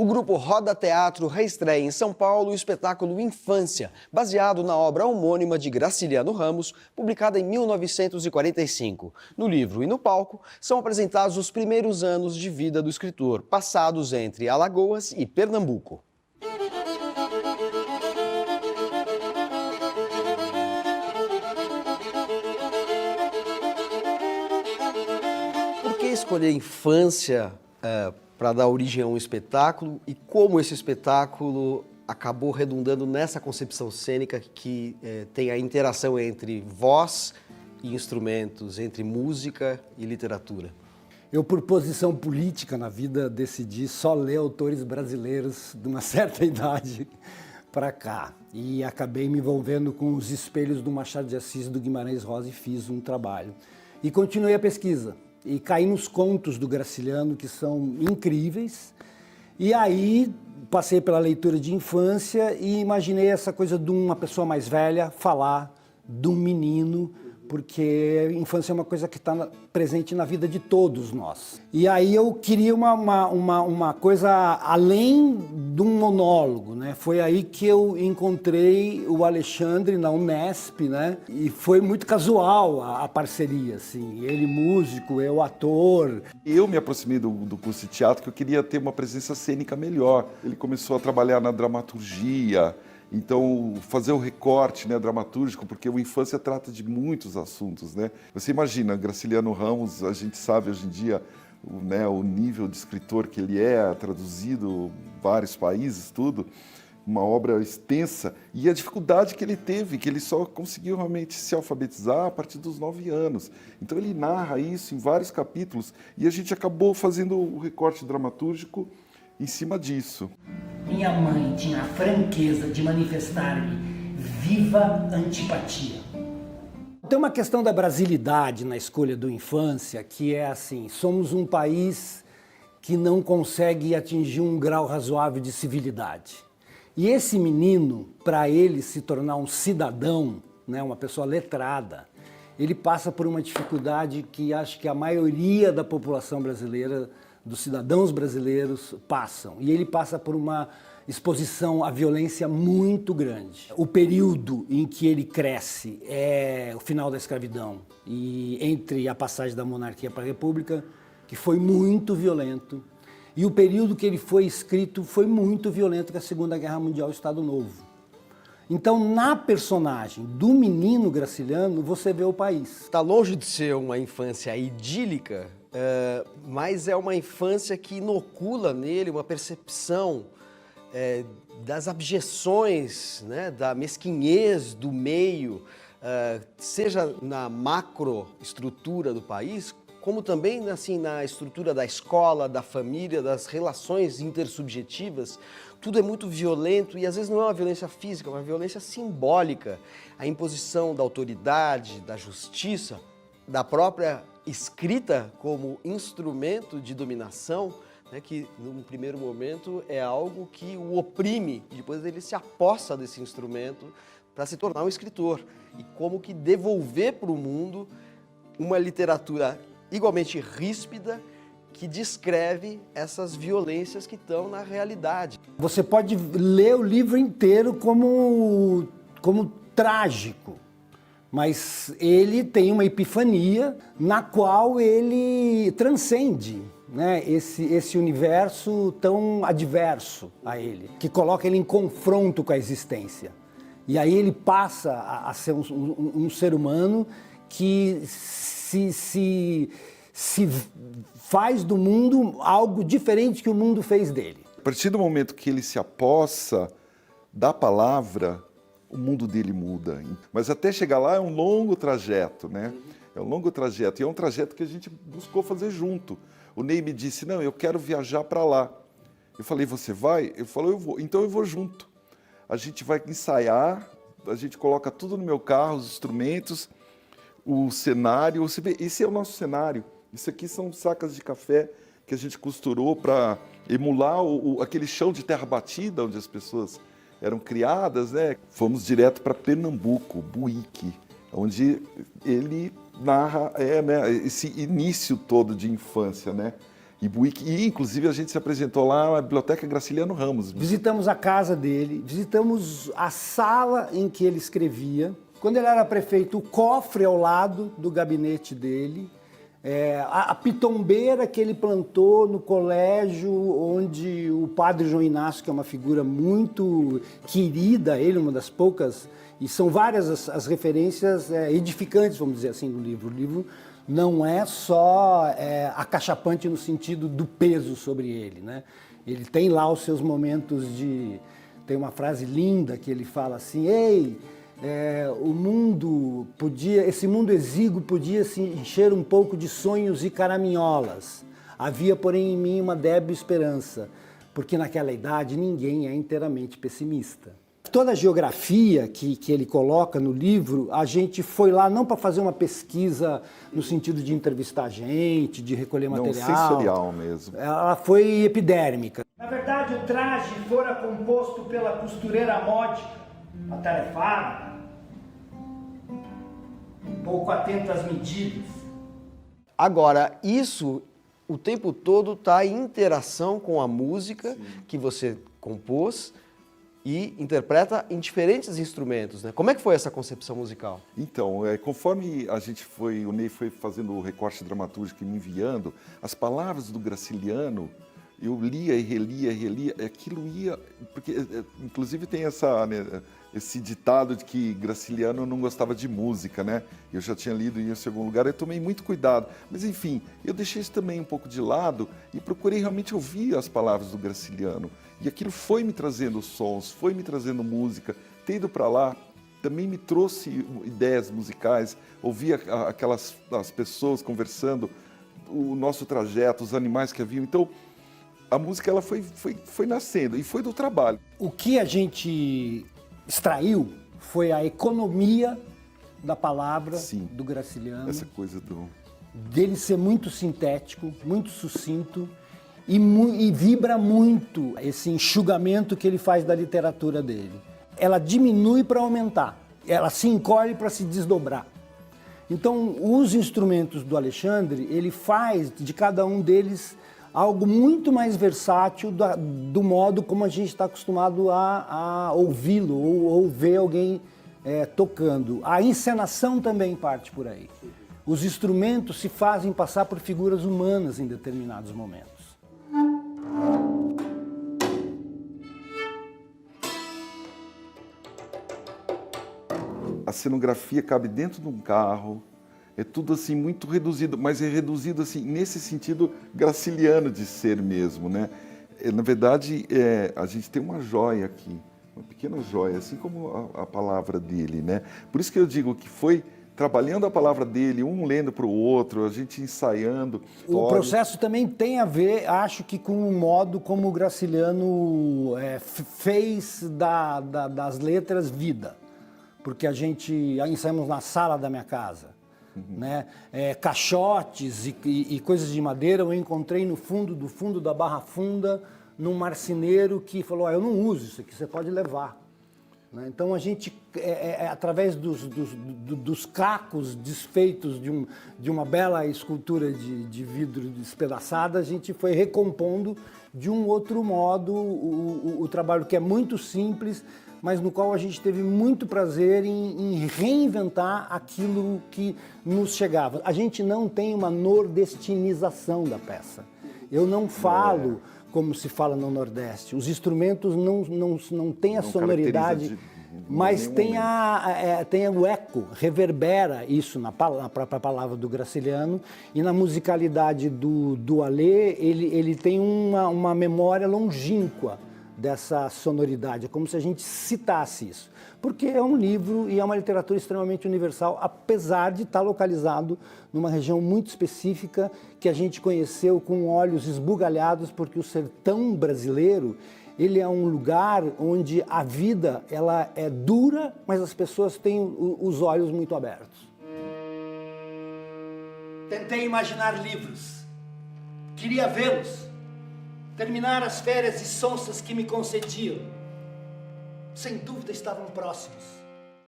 O grupo Roda Teatro reestreia em São Paulo o espetáculo Infância, baseado na obra homônima de Graciliano Ramos, publicada em 1945. No livro e no palco, são apresentados os primeiros anos de vida do escritor, passados entre Alagoas e Pernambuco. Por que escolher infância para dar origem a um espetáculo e como esse espetáculo acabou redundando nessa concepção cênica que tem a interação entre voz e instrumentos, entre música e literatura? Eu, por posição política na vida, decidi só ler autores brasileiros de uma certa idade para cá. E acabei me envolvendo com os espelhos do Machado de Assis e do Guimarães Rosa e fiz um trabalho. E continuei a pesquisa. E caí nos contos do Graciliano, que são incríveis. E aí passei pela leitura de infância e imaginei essa coisa de uma pessoa mais velha falar de um menino, porque a infância é uma coisa que está presente na vida de todos nós. E aí eu queria uma coisa além de um monólogo, né? Foi aí que eu encontrei o Alexandre na Unesp, né? E foi muito casual a parceria, assim. Ele músico, eu ator. Eu me aproximei do curso de teatro porque eu queria ter uma presença cênica melhor. Ele começou a trabalhar na dramaturgia, então, fazer o recorte, né, dramatúrgico, porque o Infância trata de muitos assuntos, né? Você imagina, Graciliano Ramos, a gente sabe hoje em dia, o nível de escritor que ele é, traduzido em vários países, tudo, uma obra extensa, e a dificuldade que ele teve, que ele só conseguiu realmente se alfabetizar a partir dos 9 anos. Então ele narra isso em vários capítulos, e a gente acabou fazendo o recorte dramatúrgico em cima disso. Minha mãe tinha a franqueza de manifestar-me viva antipatia. Tem uma questão da brasilidade na escolha do Infância, que é assim, somos um país que não consegue atingir um grau razoável de civilidade. E esse menino, para ele se tornar um cidadão, né, uma pessoa letrada, ele passa por uma dificuldade que acho que a maioria da população brasileira, dos cidadãos brasileiros, passam. E ele passa por uma exposição à violência muito grande. O período em que ele cresce é o final da escravidão e entre a passagem da monarquia para a república, que foi muito violento, e o período que ele foi escrito foi muito violento, que é a Segunda Guerra Mundial, o Estado Novo. Então, na personagem do menino Graciliano, você vê o país. Está longe de ser uma infância idílica, mas é uma infância que inocula nele uma percepção das abjeções, né, da mesquinhez do meio, seja na macroestrutura do país, como também assim, na estrutura da escola, da família, das relações intersubjetivas. Tudo é muito violento e às vezes não é uma violência física, é uma violência simbólica. A imposição da autoridade, da justiça, da própria escrita como instrumento de dominação, né, que num primeiro momento é algo que o oprime, e depois ele se apossa desse instrumento para se tornar um escritor. E como que devolver para o mundo uma literatura igualmente ríspida que descreve essas violências que estão na realidade. Você pode ler o livro inteiro como trágico, mas ele tem uma epifania na qual ele transcende, né, esse universo tão adverso a ele, que coloca ele em confronto com a existência. E aí ele passa a ser um ser humano que se faz do mundo algo diferente que o mundo fez dele. A partir do momento que ele se apossa da palavra, o mundo dele muda. Mas até chegar lá é um longo trajeto, né? É um longo trajeto, e é um trajeto que a gente buscou fazer junto. O Ney me disse, não, eu quero viajar para lá. Eu falei, você vai? Ele falou, eu vou. Então eu vou junto. A gente vai ensaiar, a gente coloca tudo no meu carro, os instrumentos, o cenário. Você vê, esse é o nosso cenário. Isso aqui são sacas de café que a gente costurou para emular aquele chão de terra batida onde as pessoas eram criadas, né? Fomos direto para Pernambuco, Buíque, onde ele narra né, esse início todo de infância, né? E Buíque, e inclusive a gente se apresentou lá na Biblioteca Graciliano Ramos. Visitamos a casa dele, visitamos a sala em que ele escrevia. Quando ele era prefeito, o cofre ao lado do gabinete dele, a pitombeira que ele plantou no colégio, onde o padre João Inácio, que é uma figura muito querida, ele uma das poucas, e são várias as referências edificantes, vamos dizer assim, do livro. O livro não é só acachapante no sentido do peso sobre ele, né? Ele tem lá os seus momentos de... Tem uma frase linda que ele fala assim: ei, esse mundo exíguo podia se encher um pouco de sonhos e caraminholas. Havia, porém, em mim uma débil esperança, porque naquela idade ninguém é inteiramente pessimista. Toda a geografia que ele coloca no livro, a gente foi lá não para fazer uma pesquisa no sentido de entrevistar gente, de recolher material. Não, sensorial mesmo. Ela foi epidérmica. Na verdade, o traje fora composto pela costureira módica, atarefada, pouco atenta às medidas. Agora, isso o tempo todo está em interação com a música que você compôs e interpreta em diferentes instrumentos, né? Como é que foi essa concepção musical? Então, conforme o Ney foi fazendo o recorte dramatúrgico e me enviando, as palavras do Graciliano, eu lia e relia, aquilo ia... Porque, inclusive, tem esse ditado de que Graciliano não gostava de música, né? Eu já tinha lido isso em algum lugar, eu tomei muito cuidado. Mas, enfim, eu deixei isso também um pouco de lado e procurei realmente ouvir as palavras do Graciliano. E aquilo foi me trazendo sons, foi me trazendo música. Ter ido para lá também me trouxe ideias musicais, ouvia as pessoas conversando, o nosso trajeto, os animais que haviam. Então, a música ela foi nascendo e foi do trabalho. O que a gente extraiu foi a economia da palavra do Graciliano. Essa coisa dele ser muito sintético, muito sucinto e vibra muito esse enxugamento que ele faz da literatura dele. Ela diminui para aumentar, ela se encolhe para se desdobrar. Então, os instrumentos do Alexandre, ele faz de cada um deles algo muito mais versátil do modo como a gente está acostumado a ouvi-lo ou ver alguém tocando. A encenação também parte por aí. Os instrumentos se fazem passar por figuras humanas em determinados momentos. A cenografia cabe dentro de um carro, é tudo assim muito reduzido, mas é reduzido assim nesse sentido graciliano de ser mesmo, né? Na verdade, a gente tem uma joia aqui, uma pequena joia, assim como a palavra dele, né? Por isso que eu digo que foi trabalhando a palavra dele, um lendo para o outro, a gente ensaiando. O processo também tem a ver, acho que, com o modo como o Graciliano fez das letras vida. Porque a gente ensaiamos na sala da minha casa. Né? Caixotes e coisas de madeira eu encontrei no fundo da Barra Funda, num marceneiro que falou: eu não uso isso aqui, você pode levar. Né? Então a gente, através dos cacos desfeitos de uma bela escultura de vidro despedaçada, a gente foi recompondo de um outro modo o trabalho, que é muito simples, mas no qual a gente teve muito prazer em reinventar aquilo que nos chegava. A gente não tem uma nordestinização da peça. Eu não falo como se fala no Nordeste. Os instrumentos não têm a sonoridade, mas tem o eco, reverbera isso na própria palavra do Graciliano, e na musicalidade do Alê, ele tem uma memória longínqua dessa sonoridade. É como se a gente citasse isso. Porque é um livro e é uma literatura extremamente universal, apesar de estar localizado numa região muito específica que a gente conheceu com olhos esbugalhados, porque o sertão brasileiro, ele é um lugar onde a vida ela é dura, mas as pessoas têm os olhos muito abertos. Tentei imaginar livros. Queria vê-los. Terminar as férias e sonsas que me concediam. Sem dúvida estavam próximos.